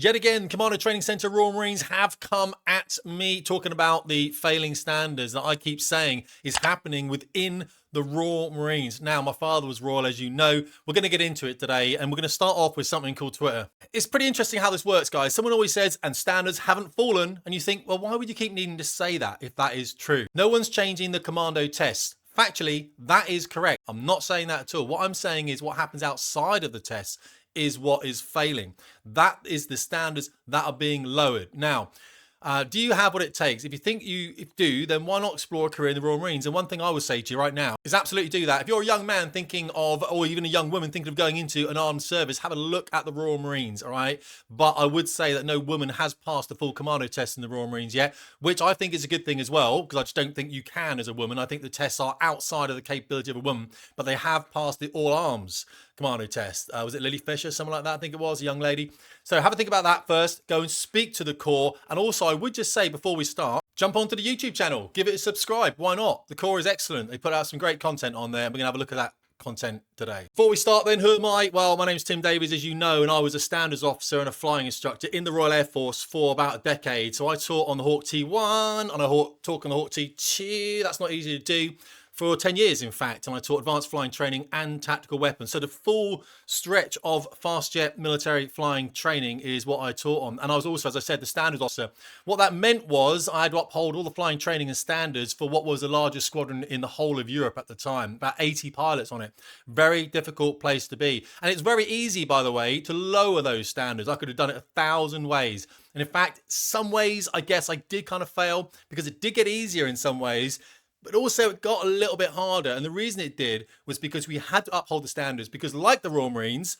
Yet again, Commando Training Center Royal Marines have come at me talking about the failing standards that I keep saying is happening within the Royal Marines. Now, my father was Royal, as you know. We're going to get into it today, and we're going to start off with something called Twitter. It's pretty interesting how this works, guys. Someone always says, and standards haven't fallen, and you think, well, why would you keep needing to say that if that is true? No one's changing the Commando Tests. Factually, that is correct. I'm not saying that at all. What I'm saying is what happens outside of the tests is what is failing. That is the standards that are being lowered. Now, do you have what it takes? If you think you do, then why not explore a career in the Royal Marines? And one thing I would say to you right now is absolutely do that. If you're a young man thinking of, or even a young woman thinking of going into an armed service, have a look at the Royal Marines, all right? But I would say that no woman has passed the full Commando test in the Royal Marines yet, which I think is a good thing as well, because I just don't think you can as a woman. I think the tests are outside of the capability of a woman, but they have passed the all arms Commando test. Was it Lily Fisher, someone like that? I think it was, a young lady. So have a think about that first. Go and speak to the Corps. And also, I would just say before we start, jump onto the YouTube channel. Give it a subscribe. Why not? The Corps is excellent. They put out some great content on there. And we're going to have a look at that content today. Before we start then, who am I? Well, my name's Tim Davies, as you know, and I was a standards officer and a flying instructor in the Royal Air Force for about a decade. So I taught on the Hawk T1 and I taught on the Hawk T2. That's not easy to do. For 10 years, in fact, and I taught advanced flying training and tactical weapons. So the full stretch of fast jet military flying training is what I taught on. And I was also, as I said, the standards officer. What that meant was I had to uphold all the flying training and standards for what was the largest squadron in the whole of Europe at the time, about 80 pilots on it. Very difficult place to be. And it's very easy, by the way, to lower those standards. I could have done it 1,000 ways. And in fact, some ways, I guess I did kind of fail because it did get easier in some ways. But also it got a little bit harder. And the reason it did was because we had to uphold the standards, because like the Royal Marines,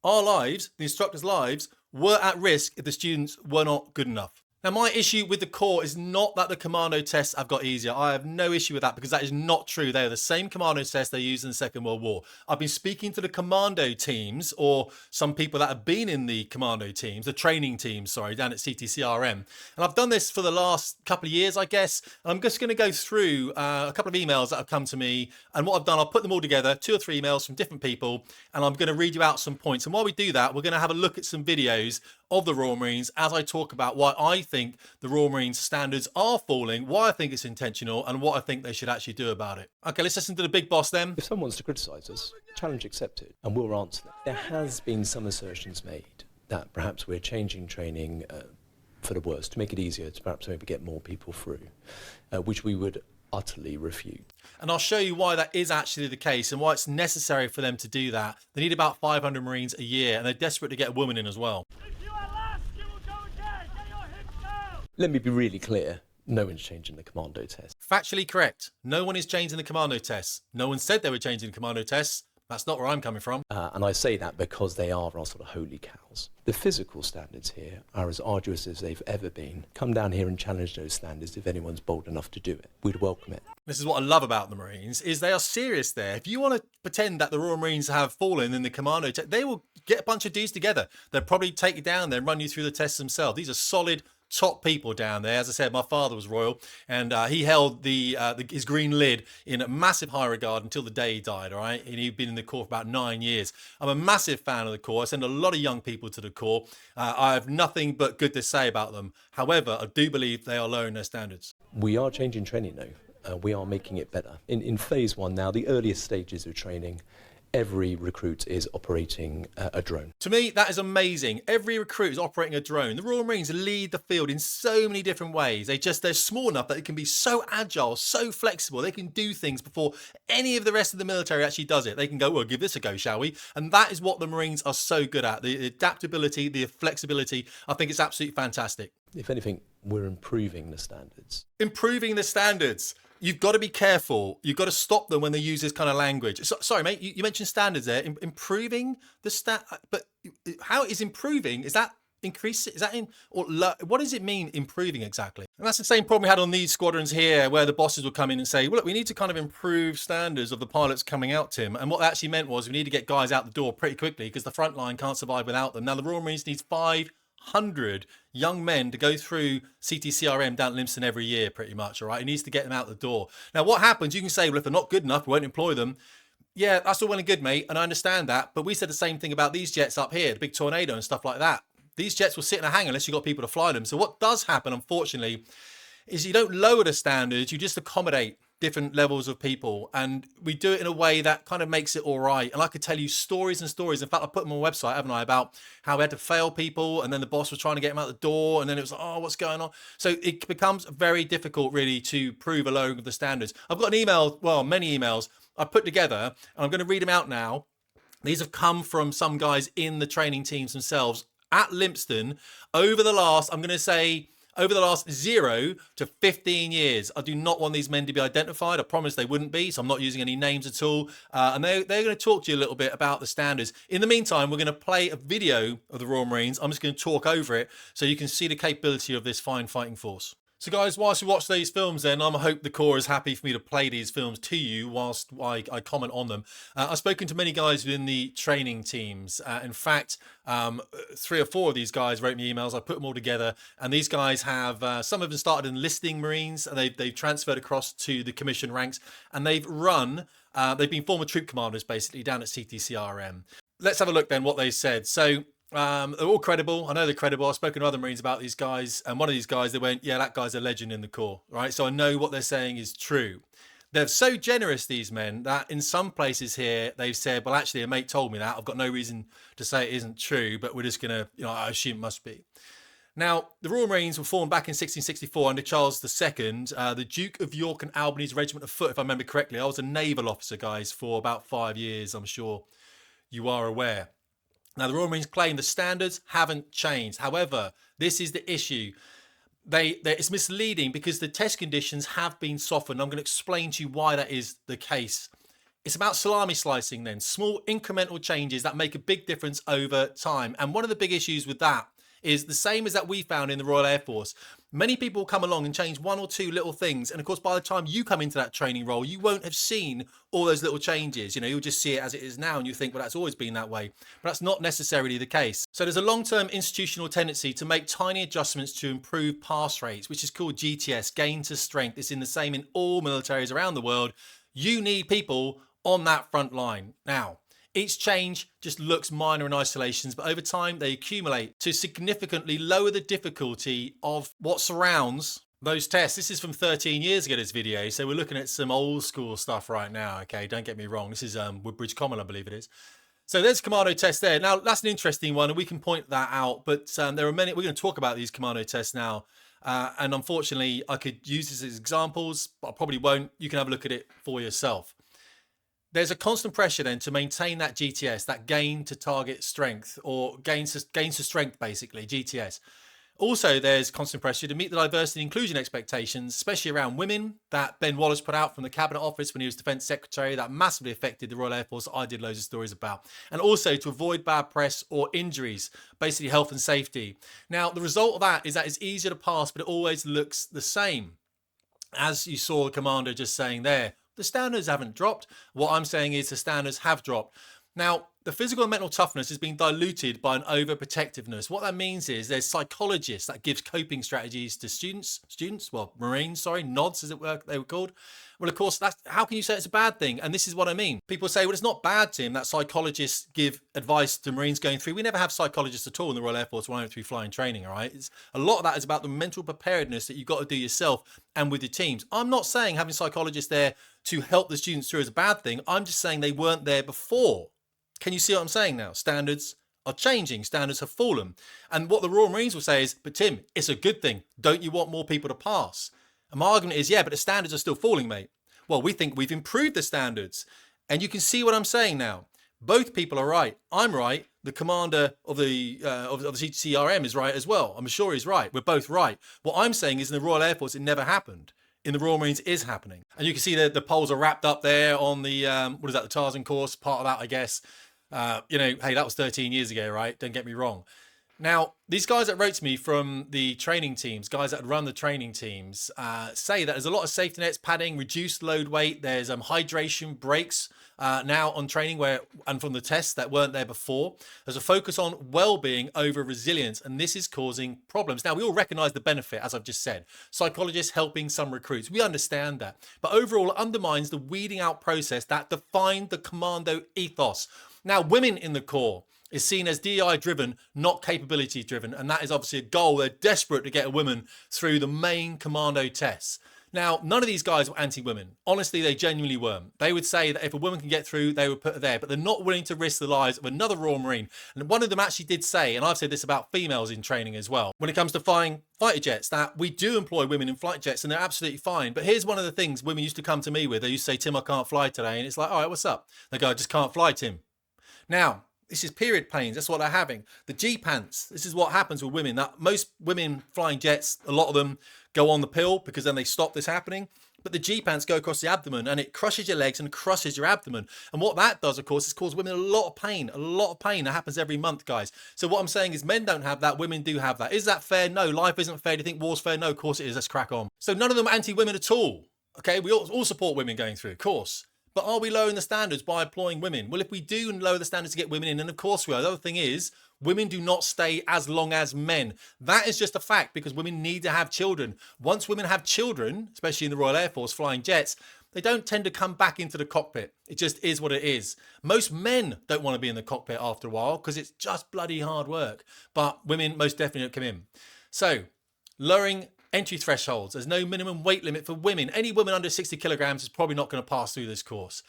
our lives, the instructors' lives, were at risk if the students were not good enough. Now, my issue with the Corps is not that the Commando tests have got easier. I have no issue with that because that is not true. They are the same Commando tests they used in the Second World War. I've been speaking to the Commando teams, or some people that have been in the Commando teams, the training teams, sorry, down at CTCRM. And I've done this for the last couple of years, I guess. And I'm just going to go through a couple of emails that have come to me. And what I've done, I'll put them all together, 2 or 3 emails from different people. And I'm going to read you out some points. And while we do that, we're going to have a look at some videos of the Royal Marines as I talk about why I think the Royal Marines standards are falling, why I think it's intentional, and what I think they should actually do about it. Okay, let's listen to the big boss then. If someone wants to criticise us, challenge accepted, and we'll answer them. There has been some assertions made that perhaps we're changing training for the worse, to make it easier, to perhaps maybe get more people through, which we would utterly refute. And I'll show you why that is actually the case and why it's necessary for them to do that. They need about 500 Marines a year, and they're desperate to get a woman in as well. Let me be really clear. No one's changing the Commando test. Factually correct. No one is changing the Commando tests. No one said they were changing the Commando tests. That's not where I'm coming from. And I say that because they are our sort of holy cows. The physical standards here are as arduous as they've ever been. Come down here and challenge those standards if anyone's bold enough to do it. We'd welcome it. This is what I love about the Marines, is they are serious there. If you want to pretend that the Royal Marines have fallen in the Commando test, they will get a bunch of dudes together. They'll probably take you down there and run you through the tests themselves. These are solid, top people down there. As I said, my father was Royal, and he held his green lid in a massive high regard until the day he died, all right? And he'd been in the Corps for about 9 years. I'm a massive fan of the Corps. I send a lot of young people to the Corps. I have nothing but good to say about them. However, I do believe they are lowering their standards. We are changing training now. We are making it better. In phase 1 now, the earliest stages of training, every recruit is operating a drone. To me, that is amazing. Every recruit is operating a drone. The Royal Marines lead the field in so many different ways. They're small enough that they can be so agile, so flexible. They can do things before any of the rest of the military actually does it. They can go, well, give this a go, shall we? And that is what the Marines are so good at. The adaptability, the flexibility. I think it's absolutely fantastic. If anything, we're improving the standards. Improving the standards. You've got to be careful. You've got to stop them when they use this kind of language. Sorry, mate, you mentioned standards there. Improving the but how is improving? Is that increase? Is that what does it mean, improving exactly? And that's the same problem we had on these squadrons here, where the bosses would come in and say, well, look, we need to kind of improve standards of the pilots coming out, Tim. And what that actually meant was we need to get guys out the door pretty quickly because the front line can't survive without them. Now, the Royal Marines needs 500 young men to go through CTCRM down at Lympston every year, pretty much, all right? It needs to get them out the door. Now, what happens, you can say, well, if they're not good enough, we won't employ them. Yeah, that's all well and good, mate, and I understand that, but we said the same thing about these jets up here, the big Tornado and stuff like that. these jets will sit in a hangar unless you've got people to fly them. So what does happen, unfortunately, is you don't lower the standards, you just accommodate different levels of people, and we do it in a way that kind of makes it all right. And I could tell you stories and stories. In fact, I put them on my website, haven't I, about how we had to fail people, and then the boss was trying to get him out the door, and then it was like, oh, what's going on? So it becomes very difficult, really, to prove a lowering of the standards. I've got an email, well, many emails I put together, and I'm going to read them out now. These have come from some guys in the training teams themselves at Lympstone over the last, I'm going to say, over the last 0 to 15 years. I do not want these men to be identified. I promised they wouldn't be, so I'm not using any names at all. And they're going to talk to you a little bit about the standards. In the meantime, we're going to play a video of the Royal Marines. I'm just going to talk over it so you can see the capability of this fine fighting force. So guys, whilst you watch these films then, I hope the Corps is happy for me to play these films to you whilst I comment on them. I've spoken to many guys within the training teams. In fact, 3 or 4 of these guys wrote me emails. I put them all together, and these guys have, some of them started enlisting Marines, and they've transferred across to the commission ranks, and they've been former troop commanders basically down at CTCRM. Let's have a look then what they said. So they're all credible. I know they're credible. I've spoken to other Marines about these guys, and one of these guys, they went, yeah, that guy's a legend in the Corps, right? So I know what they're saying is true. They're so generous, these men, that in some places here, they've said, well, actually, a mate told me that. I've got no reason to say it isn't true, but we're just going to, I assume it must be. Now, the Royal Marines were formed back in 1664 under Charles II, the Duke of York and Albany's Regiment of Foot, if I remember correctly. I was a naval officer, guys, for about 5 years, I'm sure you are aware. Now, the Royal Marines claim the standards haven't changed. However, this is the issue. It's misleading because the test conditions have been softened. I'm going to explain to you why that is the case. It's about salami slicing then, small incremental changes that make a big difference over time. And one of the big issues with that is the same as that we found in the Royal Air Force. Many people come along and change 1 or 2 little things. And of course, by the time you come into that training role, you won't have seen all those little changes. You'll just see it as it is now and you think, well, that's always been that way. But that's not necessarily the case. So there's a long-term institutional tendency to make tiny adjustments to improve pass rates, which is called GTS, gain to strength. It's in the same in all militaries around the world. You need people on that front line. Now, each change just looks minor in isolations, but over time they accumulate to significantly lower the difficulty of what surrounds those tests. This is from 13 years ago, this video, so we're looking at some old school stuff right now, okay? Don't get me wrong. This is Woodbridge Common, I believe it is. So there's Commando Test there. Now, that's an interesting one, and we can point that out, but there are many. We're going to talk about these Commando Tests now, and unfortunately, I could use this as examples, but I probably won't. You can have a look at it for yourself. There's a constant pressure then to maintain that GTS, that gain to target strength, or gains to strength, basically, GTS. Also, there's constant pressure to meet the diversity and inclusion expectations, especially around women, that Ben Wallace put out from the Cabinet Office when he was Defence Secretary. That massively affected the Royal Air Force. I did loads of stories about. And also to avoid bad press or injuries, basically health and safety. Now, the result of that is that it's easier to pass, but it always looks the same. As you saw the commander just saying there, the standards haven't dropped. What I'm saying is the standards have dropped. Now, the physical and mental toughness is being diluted by an overprotectiveness. What that means is there's psychologists that gives coping strategies to Marines, nods as they were called. Well, of course, how can you say it's a bad thing? And this is what I mean. People say, well, it's not bad, Tim, that psychologists give advice to Marines going through. We never have psychologists at all in the Royal Air Force when I went through flying training, all right? A lot of that is about the mental preparedness that you've got to do yourself and with your teams. I'm not saying having psychologists there to help the students through is a bad thing. I'm just saying they weren't there before. Can you see what I'm saying now? Standards are changing. Standards have fallen. And what the Royal Marines will say is, but Tim, it's a good thing. Don't you want more people to pass? And my argument is, yeah, but the standards are still falling, mate. Well, we think we've improved the standards. And you can see what I'm saying now. Both people are right. I'm right. The commander of the CRM is right as well. I'm sure he's right. We're both right. What I'm saying is in the Royal Air Force, it never happened. In the Royal Marines is happening. And you can see the poles are wrapped up there on the, the Tarzan course, part of that, I guess. Hey, that was 13 years ago, right? Don't get me wrong. Now, these guys that wrote to me from the training teams, guys that run the training teams, say that there's a lot of safety nets, padding, reduced load weight. There's hydration breaks now on training and from the tests that weren't there before. There's a focus on well-being over resilience, and this is causing problems. Now, we all recognize the benefit, as I've just said. Psychologists helping some recruits. We understand that. But overall, it undermines the weeding out process that defined the commando ethos. Now, women in the Corps is seen as DEI driven, not capability driven. And that is obviously a goal. They're desperate to get a woman through the main Commando tests. Now, none of these guys were anti-women. Honestly, they genuinely weren't. They would say that if a woman can get through, they would put her there, but they're not willing to risk the lives of another Royal Marine. And one of them actually did say, and I've said this about females in training as well, when it comes to flying fighter jets, that we do employ women in flight jets and they're absolutely fine. But here's one of the things women used to come to me with. They used to say, Tim, I can't fly today. And it's like, all right, what's up? They go, I just can't fly, Tim. Now, this is period pains. That's what they're having. The G pants. This is what happens with women. That most women flying jets, a lot of them go on the pill because then they stop this happening. But the G pants go across the abdomen and it crushes your legs and crushes your abdomen. And what that does, of course, is cause women a lot of pain. A lot of pain. That happens every month, guys. So what I'm saying is men don't have that. Women do have that. Is that fair? No. Life isn't fair. Do you think war's fair? No, of course it is. Let's crack on. So none of them are anti-women at all. Okay, we all support women going through, of course. But are we lowering the standards by employing women? Well, if we do lower the standards to get women in, then of course we are. The other thing is, women do not stay as long as men. That is just a fact because women need to have children. Once women have children, especially in the Royal Air Force flying jets, they don't tend to come back into the cockpit. It just is what it is. Most men don't want to be in the cockpit after a while because it's just bloody hard work. But women most definitely come in. So, lowering entry thresholds. There's no minimum weight limit for women. Any woman under 60 kilograms is probably not going to pass through this course.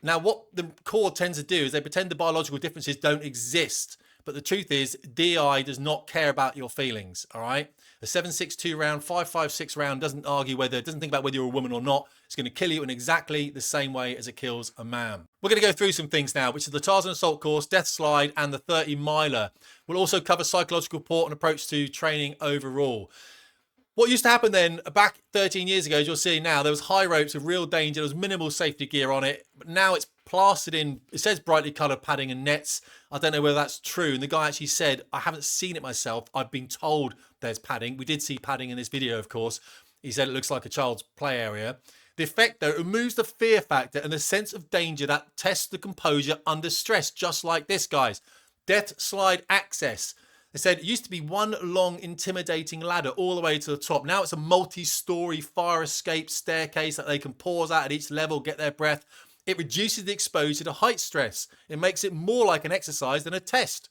Now, what the Corps tends to do is they pretend the biological differences don't exist. But the truth is, DI does not care about your feelings, all right? A 7.62 round, 5.56 round doesn't think about whether you're a woman or not. It's going to kill you in exactly the same way as it kills a man. We're going to go through some things now, which is the Tarzan Assault Course, Death Slide, and the 30-miler. We'll also cover psychological support and approach to training overall. What used to happen then, back 13 years ago, as you'll see now, there was high ropes of real danger. There was minimal safety gear on it. But now it's plastered in, it says brightly coloured padding and nets. I don't know whether that's true. And the guy actually said, I haven't seen it myself. I've been told there's padding. We did see padding in this video, of course. He said it looks like a child's play area. The effect, though, removes the fear factor and the sense of danger that tests the composure under stress, just like this, guys. Death Slide Access. They said it used to be one long, intimidating ladder all the way to the top. Now it's a multi-story fire escape staircase that they can pause at each level, get their breath. It reduces the exposure to height stress. It makes it more like an exercise than a test.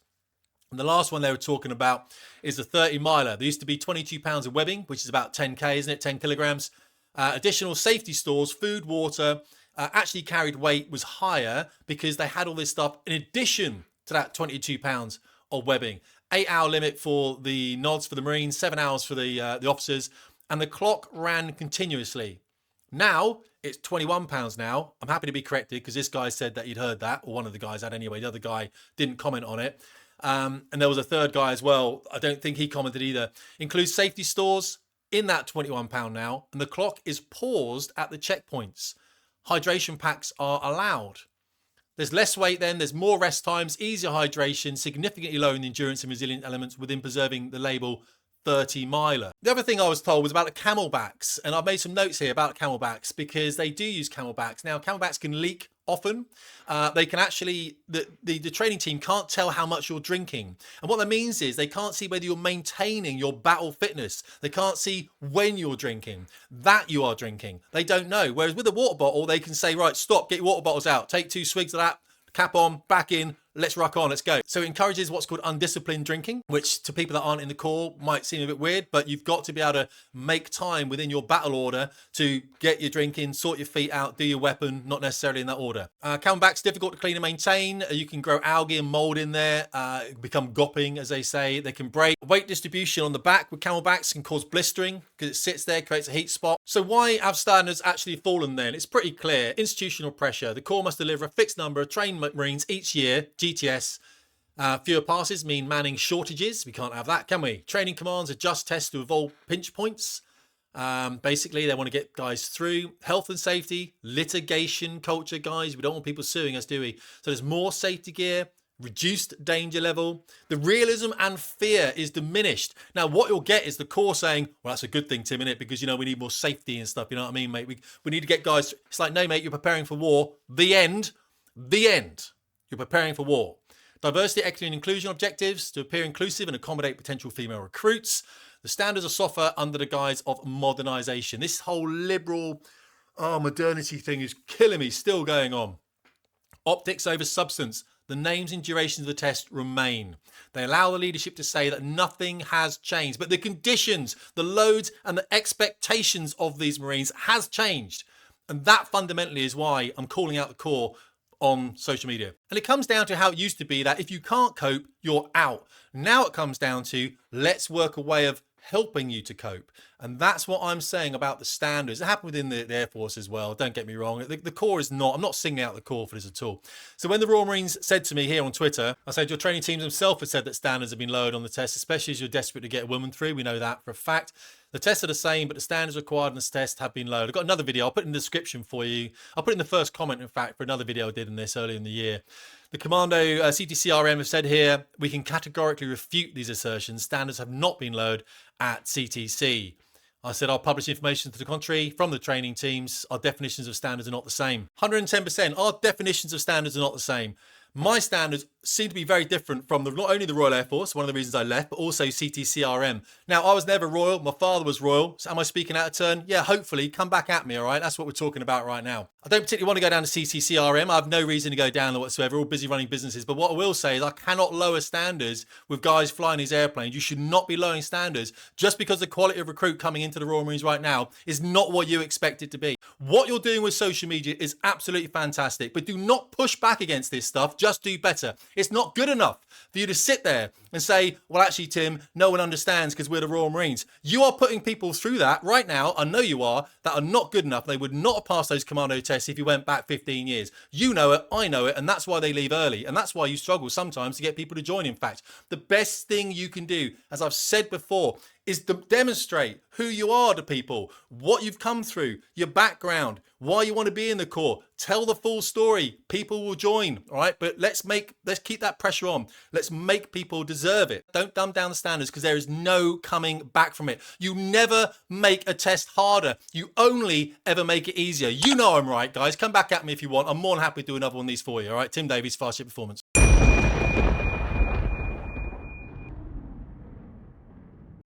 And the last one they were talking about is the 30-miler. There used to be 22 pounds of webbing, which is about 10K, isn't it? 10 kilograms. Additional safety stores, food, water, actually carried weight was higher because they had all this stuff in addition to that 22 pounds of webbing. 8-hour limit for the nods for the Marines, 7 hours for the officers, and the clock ran continuously. Now it's 21 pounds now. I'm happy to be corrected because this guy said that he'd heard that, or one of the guys had anyway. The other guy didn't comment on it. And there was a third guy as well. I don't think he commented either. Includes safety stores in that 21 pound now, and the clock is paused at the checkpoints. Hydration packs are allowed. There's less weight then, there's more rest times, easier hydration, significantly lowering the endurance and resilient elements within preserving the label 30-miler. The other thing I was told was about the camelbacks, and I've made some notes here about camelbacks because they do use camelbacks. Now, camelbacks can leak often. They can actually, the training team can't tell how much you're drinking. And what that means is they can't see whether you're maintaining your battle fitness. They can't see when you're drinking, that you are drinking. They don't know. Whereas with a water bottle, they can say, right, stop, get your water bottles out, take 2 swigs of that, cap on, back in, let's rock on, let's go. So it encourages what's called undisciplined drinking, which to people that aren't in the Corps might seem a bit weird, but you've got to be able to make time within your battle order to get your drinking, sort your feet out, do your weapon, not necessarily in that order. Camelback's difficult to clean and maintain. You can grow algae and mold in there, become gopping, as they say. They can break. Weight distribution on the back with camelbacks can cause blistering because it sits there, creates a heat spot. So why have standards actually fallen then? It's pretty clear. Institutional pressure. The Corps must deliver a fixed number of trained Marines each year, GTS. Fewer passes mean manning shortages. We can't have that, can we? Training commands adjust tests to avoid pinch points. Basically, they want to get guys through. Health and safety, litigation culture, guys. We don't want people suing us, do we? So there's more safety gear, reduced danger level. The realism and fear is diminished. Now, what you'll get is the Corps saying, well, that's a good thing, Tim, innit? Because, you know, we need more safety and stuff. You know what I mean, mate? We need to get guys. It's like, no, mate, you're preparing for war. The end. The end. You're preparing for war. Diversity, equity, and inclusion objectives to appear inclusive and accommodate potential female recruits. The standards are softer under the guise of modernisation. This whole liberal modernity thing is killing me, still going on. Optics over substance. the names and durations of the test remain. They allow the leadership to say that nothing has changed, but the conditions, the loads and the expectations of these Marines has changed. And that fundamentally is why I'm calling out the Corps on social media. And it comes down to how it used to be that if you can't cope, you're out. Now it comes down to let's work a way of helping you to cope. And that's what I'm saying about the standards. It happened within the Air Force as well. Don't get me wrong. The Corps is not, I'm not singling out the Corps for this at all. So when the Royal Marines said to me here on Twitter, I said, your training teams themselves have said that standards have been lowered on the test, especially as you're desperate to get a woman through. We know that for a fact. The tests are the same, but the standards required in this test have been lowered. I've got another video. I'll put it in the description for you. I'll put it in the first comment, in fact, for another video I did in this earlier in the year. The Commando CTCRM have said here, we can categorically refute these assertions. Standards have not been lowered at CTC. I said I'll publish information to the contrary from the training teams. Our definitions of standards are not the same. 110%. Our definitions of standards are not the same. My standards seem to be very different from not only the Royal Air Force, one of the reasons I left, but also CTCRM. Now, I was never Royal. My father was Royal. So am I speaking out of turn? Yeah, hopefully. Come back at me, all right? That's what we're talking about right now. I don't particularly want to go down to CTCRM. I have no reason to go down there whatsoever. We're all busy running businesses. But what I will say is I cannot lower standards with guys flying these airplanes. You should not be lowering standards just because the quality of recruit coming into the Royal Marines right now is not what you expect it to be. What you're doing with social media is absolutely fantastic, but do not push back against this stuff. Just do better. It's not good enough for you to sit there and say, well, actually, Tim, no one understands because we're the Royal Marines. You are putting people through that right now, I know you are, that are not good enough. They would not have passed those commando tests if you went back 15 years. You know it, I know it, and that's why they leave early. And that's why you struggle sometimes to get people to join. In fact, the best thing you can do, as I've said before, is to demonstrate who you are to people, what you've come through, your background, why you want to be in the Corps. Tell the full story. People will join, all right? But let's keep that pressure on. Let's make people deserve it. Don't dumb down the standards because there is no coming back from it. You never make a test harder. You only ever make it easier. You know I'm right, guys. Come back at me if you want. I'm more than happy to do another one of these for you, all right? Tim Davies, Fast Ship Performance.